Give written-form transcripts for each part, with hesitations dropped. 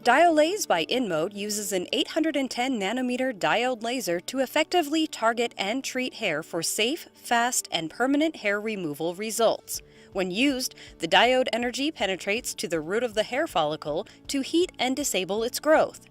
Diolaze by InMode uses an 810 nanometer diode laser to effectively target and treat hair for safe, fast, and permanent hair removal results. When used, the diode energy penetrates to the root of the hair follicle to heat and disable its growth.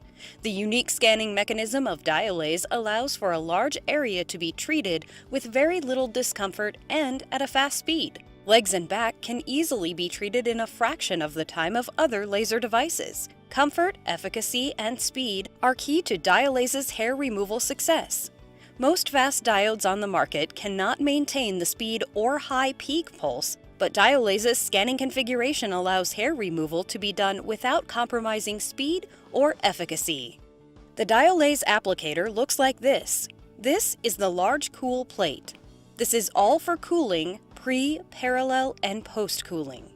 The unique scanning mechanism of Diolaze allows for a large area to be treated with very little discomfort and at a fast speed. Legs and back can easily be treated in a fraction of the time of other laser devices. Comfort, efficacy, and speed are key to Diolaze's hair removal success. Most fast diodes on the market cannot maintain the speed or high peak pulse, but Diolaze's scanning configuration allows hair removal to be done without compromising speed or efficacy. The Diolaze applicator looks like this. This is the large cool plate. This is all for cooling, pre, parallel, and post-cooling.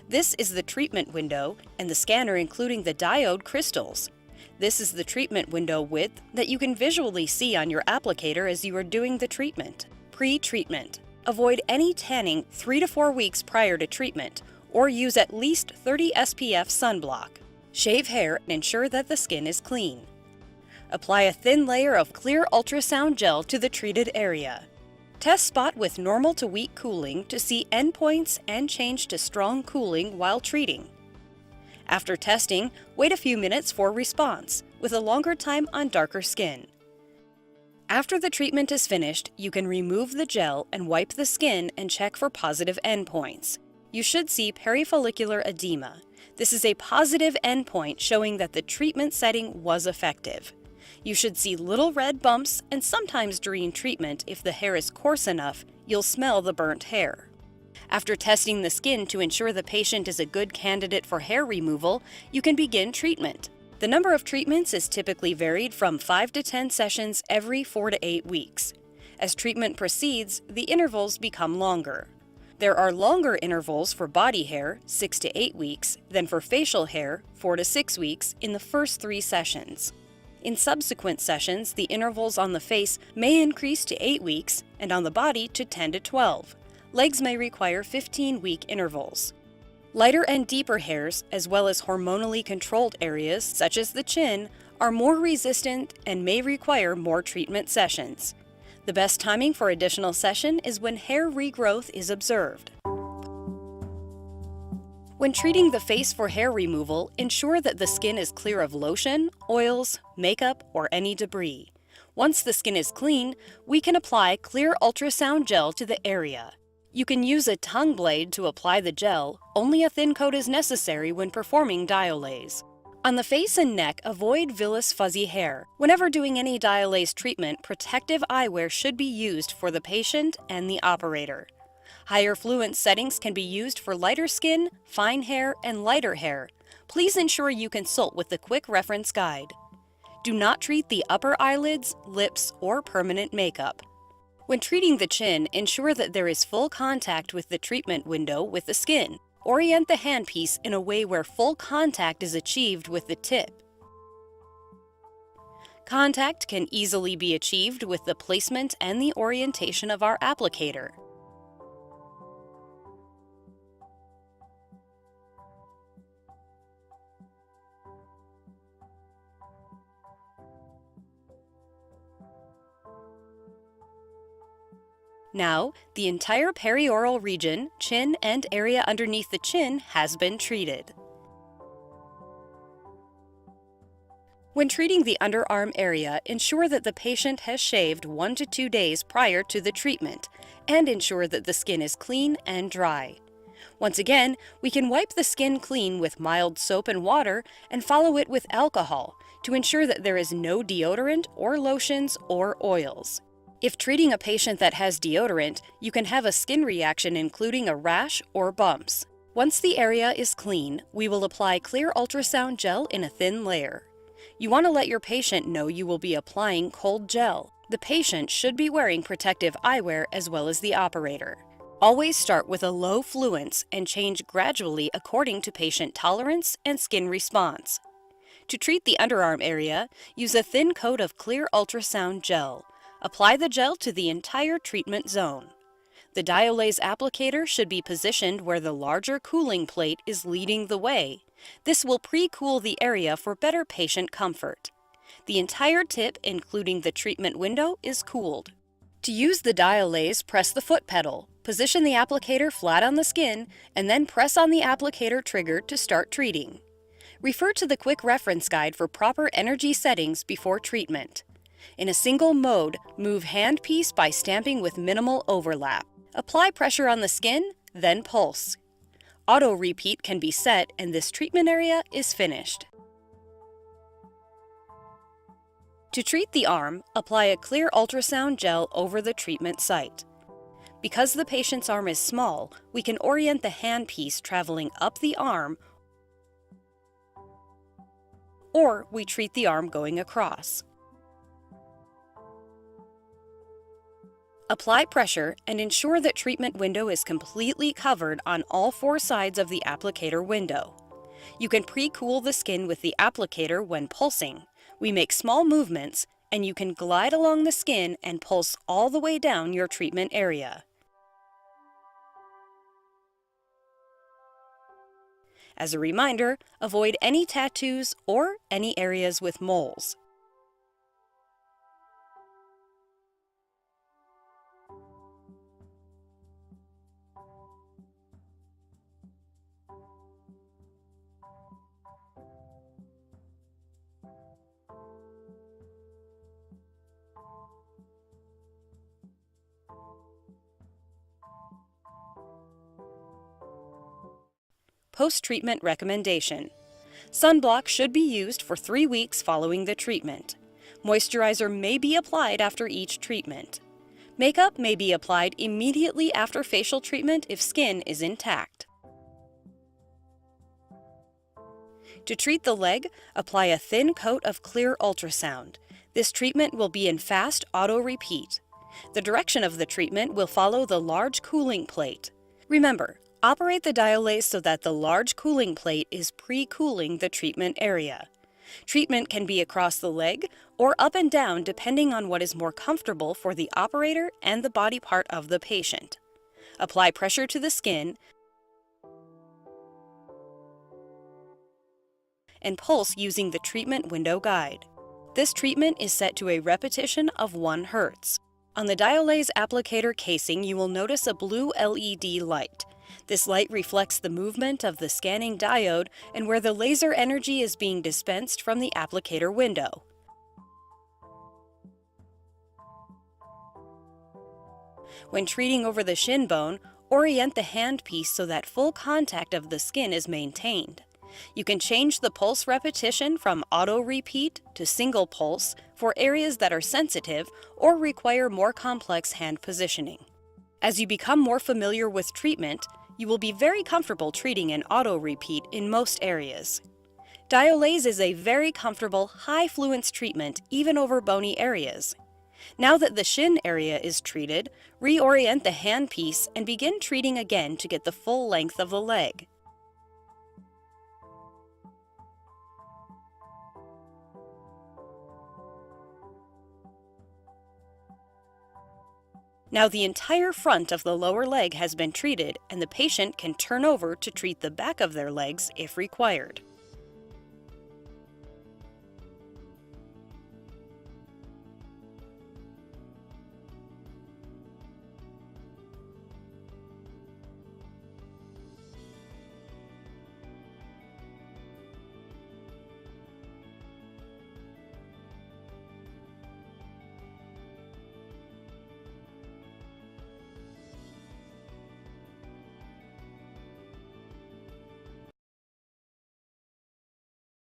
This is the treatment window and the scanner including the diode crystals. This is the treatment window width that you can visually see on your applicator as you are doing the treatment. Pre-treatment. Avoid any tanning 3 to 4 weeks prior to treatment, or use at least 30 SPF sunblock. Shave hair and ensure that the skin is clean. Apply a thin layer of clear ultrasound gel to the treated area. Test spot with normal to weak cooling to see endpoints and change to strong cooling while treating. After testing, wait a few minutes for response, with a longer time on darker skin. After the treatment is finished, you can remove the gel and wipe the skin and check for positive endpoints. You should see perifollicular edema. This is a positive endpoint showing that the treatment setting was effective. You should see little red bumps, and sometimes during treatment, if the hair is coarse enough, you'll smell the burnt hair. After testing the skin to ensure the patient is a good candidate for hair removal, you can begin treatment. The number of treatments is typically varied from 5 to 10 sessions every 4 to 8 weeks. As treatment proceeds, the intervals become longer. There are longer intervals for body hair, 6 to 8 weeks, than for facial hair, 4 to 6 weeks, in the first 3 sessions. In subsequent sessions, the intervals on the face may increase to 8 weeks and on the body to 10 to 12. Legs may require 15-week intervals. Lighter and deeper hairs, as well as hormonally controlled areas such as the chin, are more resistant and may require more treatment sessions. The best timing for additional session is when hair regrowth is observed. When treating the face for hair removal, ensure that the skin is clear of lotion, oils, makeup, or any debris. Once the skin is clean, we can apply clear ultrasound gel to the area. You can use a tongue blade to apply the gel. Only a thin coat is necessary when performing Diolaze. On the face and neck, avoid villous fuzzy hair. Whenever doing any Diolaze treatment, protective eyewear should be used for the patient and the operator. Higher fluence settings can be used for lighter skin, fine hair, and lighter hair. Please ensure you consult with the quick reference guide. Do not treat the upper eyelids, lips, or permanent makeup. When treating the chin, ensure that there is full contact with the treatment window with the skin. Orient the handpiece in a way where full contact is achieved with the tip. Contact can easily be achieved with the placement and the orientation of our applicator. Now, the entire perioral region, chin, and area underneath the chin has been treated. When treating the underarm area, ensure that the patient has shaved 1 to 2 days prior to the treatment, and ensure that the skin is clean and dry. Once again, we can wipe the skin clean with mild soap and water and follow it with alcohol to ensure that there is no deodorant or lotions or oils. If treating a patient that has deodorant, you can have a skin reaction including a rash or bumps. Once the area is clean, we will apply clear ultrasound gel in a thin layer. You want to let your patient know you will be applying cold gel. The patient should be wearing protective eyewear as well as the operator. Always start with a low fluence and change gradually according to patient tolerance and skin response. To treat the underarm area, use a thin coat of clear ultrasound gel. Apply the gel to the entire treatment zone. The Diolaze applicator should be positioned where the larger cooling plate is leading the way. This will pre-cool the area for better patient comfort. The entire tip, including the treatment window, is cooled. To use the dialaze, press the foot pedal, position the applicator flat on the skin, and then press on the applicator trigger to start treating. Refer to the quick reference guide for proper energy settings before treatment. In a single mode, move handpiece by stamping with minimal overlap. Apply pressure on the skin, then pulse. Auto repeat can be set, and this treatment area is finished. To treat the arm, apply a clear ultrasound gel over the treatment site. Because the patient's arm is small, we can orient the handpiece traveling up the arm, or we treat the arm going across. Apply pressure and ensure that treatment window is completely covered on all 4 sides of the applicator window. You can pre-cool the skin with the applicator when pulsing. We make small movements, and you can glide along the skin and pulse all the way down your treatment area. As a reminder, avoid any tattoos or any areas with moles. Post-treatment recommendation. Sunblock should be used for 3 weeks following the treatment. Moisturizer may be applied after each treatment. Makeup may be applied immediately after facial treatment if skin is intact. To treat the leg, apply a thin coat of clear ultrasound. This treatment will be in fast auto repeat. The direction of the treatment will follow the large cooling plate. Remember, operate the dialaze so that the large cooling plate is pre-cooling the treatment area. Treatment can be across the leg or up and down depending on what is more comfortable for the operator and the body part of the patient. Apply pressure to the skin and pulse using the treatment window guide. This treatment is set to a repetition of 1 Hz. On the dialaze applicator casing, you will notice a blue LED light. This light reflects the movement of the scanning diode and where the laser energy is being dispensed from the applicator window. When treating over the shin bone, orient the handpiece so that full contact of the skin is maintained. You can change the pulse repetition from auto repeat to single pulse for areas that are sensitive or require more complex hand positioning. As you become more familiar with treatment, you will be very comfortable treating an auto repeat in most areas. Dialaze is a very comfortable, high-fluence treatment even over bony areas. Now that the shin area is treated, reorient the handpiece and begin treating again to get the full length of the leg. Now the entire front of the lower leg has been treated, and the patient can turn over to treat the back of their legs if required.